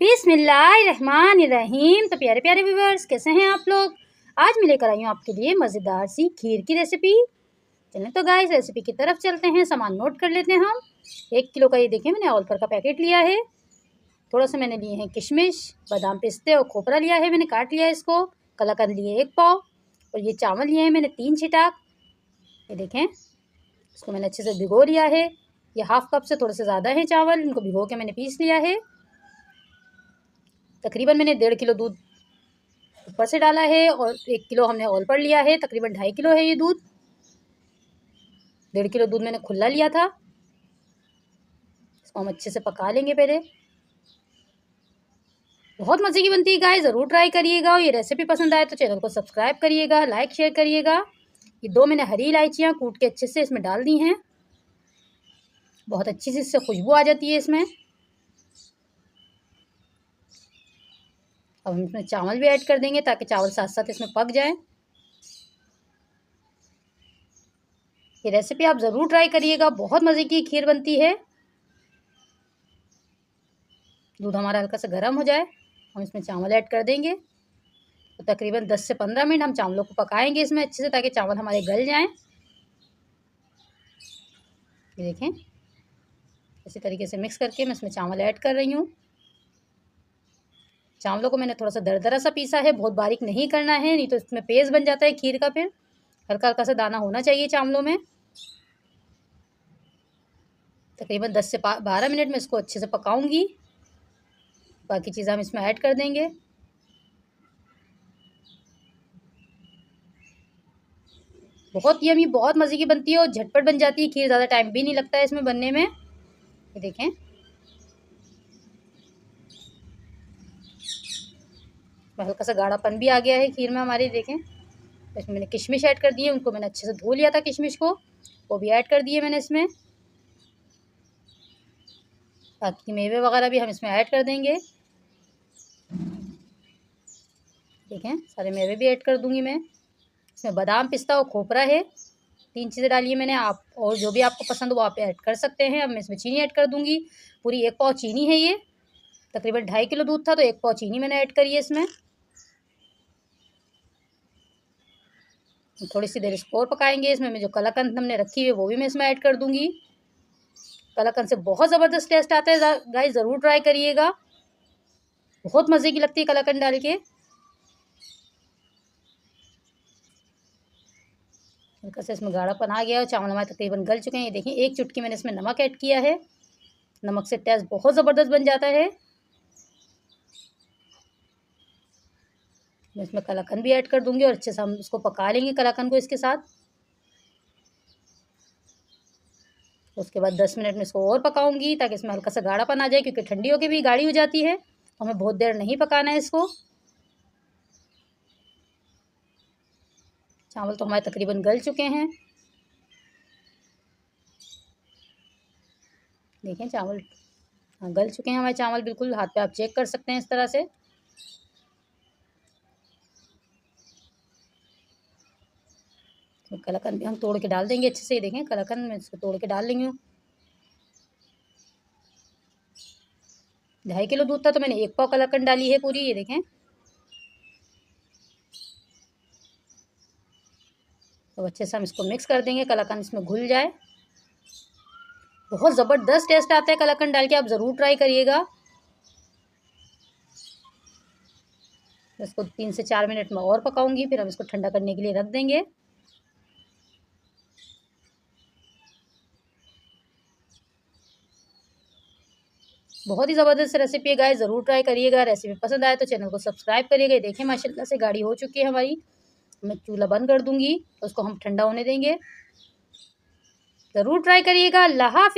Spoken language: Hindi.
बिस्मिल्लाहिर्रहमानिर्रहीम। तो प्यारे प्यारे व्यूवर्स, कैसे हैं आप लोग। आज मैं लेकर आई हूँ आपके लिए मज़ेदार सी खीर की रेसिपी। चलें तो गाइस रेसिपी की तरफ चलते हैं। सामान नोट कर लेते हैं हम। 1 किलो का ये देखिए मैंने ऑलफर का पैकेट लिया है। थोड़ा सा मैंने लिए हैं किशमिश, बादाम, पिस्ते और खोपरा लिया है, मैंने काट लिया है इसको। कलाकंद लिए 1 पाव और ये चावल लिए हैं मैंने 3 छिटाक। ये देखें, इसको मैंने अच्छे से भिगो लिया है। ये हाफ कप से थोड़े से ज़्यादा है चावल, इनको भिगो के मैंने पीस लिया है। तकरीबन मैंने 1.5 किलो दूध ऊपर से डाला है और 1 किलो हमने ऑलपर लिया है। तकरीबन 2.5 किलो है ये दूध। 1.5 किलो दूध मैंने खुला लिया था। इसको हम अच्छे से पका लेंगे पहले। बहुत मज़े की बनती है गाइस, ज़रूर ट्राई करिएगा। और ये रेसिपी पसंद आए तो चैनल को सब्सक्राइब करिएगा, लाइक शेयर करिएगा। ये 2 मैंने हरी इलायचियाँ कूट के अच्छे से इसमें डाल दी हैं। बहुत अच्छी सी इससे खुशबू आ जाती है इसमें। अब हम इसमें चावल भी ऐड कर देंगे ताकि चावल साथ साथ इसमें पक जाए। ये रेसिपी आप ज़रूर ट्राई करिएगा, बहुत मज़े की खीर बनती है। दूध हमारा हल्का सा गर्म हो जाए, हम इसमें चावल ऐड कर देंगे। तो तकरीबन 10 से 15 मिनट हम चावलों को पकाएंगे इसमें अच्छे से, ताकि चावल हमारे गल जाएं। ये देखें, इसी तरीके से मिक्स करके मैं इसमें चावल ऐड कर रही हूँ। चावलों को मैंने थोड़ा सा दरदरा सा पीसा है, बहुत बारीक नहीं करना है, नहीं तो इसमें पेस्ट बन जाता है खीर का। फिर हल्का हल्का सा दाना होना चाहिए चावलों में। तकरीबन 10 से 12 मिनट में इसको अच्छे से पकाऊंगी। बाकी चीज़ें हम इसमें ऐड कर देंगे। बहुत यमी, बहुत मज़े की बनती है और झटपट बन जाती है खीर, ज़्यादा टाइम भी नहीं लगता है इसमें बनने में। ये देखें, हल्का सा गाढ़ापन भी आ गया है खीर में हमारी। देखें, इसमें मैंने किशमिश ऐड कर दिए, उनको मैंने अच्छे से धो लिया था किशमिश को, वो भी ऐड कर दिए मैंने इसमें। बाकी मेवे वगैरह भी हम इसमें ऐड कर देंगे। देखें, सारे मेवे भी ऐड कर दूंगी मैं। इसमें बादाम, पिस्ता और खोपरा है, 3 चीज़ें डाली है मैंने। आप और जो भी आपको पसंद हो वो आप ऐड कर सकते हैं। अब मैं इसमें चीनी ऐड कर दूंगी। पूरी 1 पाव चीनी है ये। तकरीबन 2.5 किलो दूध था तो 1 पाव चीनी मैंने ऐड करी है इसमें। थोड़ी सी देर इसको और पकाएंगे। इसमें मैं जो कलाकंद हमने रखी हुई है वो भी मैं इसमें ऐड कर दूंगी। कलाकंद से बहुत ज़बरदस्त टेस्ट आता है गाइस, ज़रूर ट्राई करिएगा। बहुत मज़े की लगती है कलाकंद डाल के। हल्का से इसमें गाढ़ापन आ गया और चावल हमारे तकरीबन गल चुके हैं। ये देखिए, 1 चुटकी मैंने इसमें नमक ऐड किया है। नमक से टेस्ट बहुत ज़बरदस्त बन जाता है। मैं इसमें कलाकंद भी ऐड कर दूंगी और अच्छे से हम इसको पका लेंगे कलाकंद को इसके साथ। उसके बाद 10 मिनट में इसको और पकाऊंगी ताकि इसमें हल्का सा गाढ़ापन आ जाए, क्योंकि ठंडी होकर भी गाढ़ी हो जाती है। हमें बहुत देर नहीं पकाना है इसको। चावल तो हमारे तकरीबन गल चुके हैं। देखें, चावल गल चुके हैं हमारे चावल, बिल्कुल हाथ पे आप चेक कर सकते हैं इस तरह से। तो कलाकंद भी हम तोड़ के डाल देंगे अच्छे से। देखें, कलाकंद मैं इसको तोड़ के डाल रही हूँ। 2.5 किलो दूध था तो मैंने 1 पाव कलाकंद डाली है पूरी। ये देखें, तो अच्छे से हम इसको मिक्स कर देंगे, कलाकंद इसमें घुल जाए। बहुत ज़बरदस्त टेस्ट आता है कलाकंद डाल के, आप ज़रूर ट्राई करिएगा। इसको 3 से 4 मिनट में और पकाऊंगी, फिर हम इसको ठंडा करने के लिए रख देंगे। बहुत ही ज़बरदस्त रेसिपी है गाइस, ज़रूर ट्राई करिएगा। रेसिपी पसंद आए तो चैनल को सब्सक्राइब करिएगा। देखिए, माशाल्लाह से गाढ़ी हो चुकी है हमारी। मैं चूल्हा बंद कर दूंगी, तो उसको हम ठंडा होने देंगे। ज़रूर ट्राई करिएगा। अल्लाह हाफ़िज़।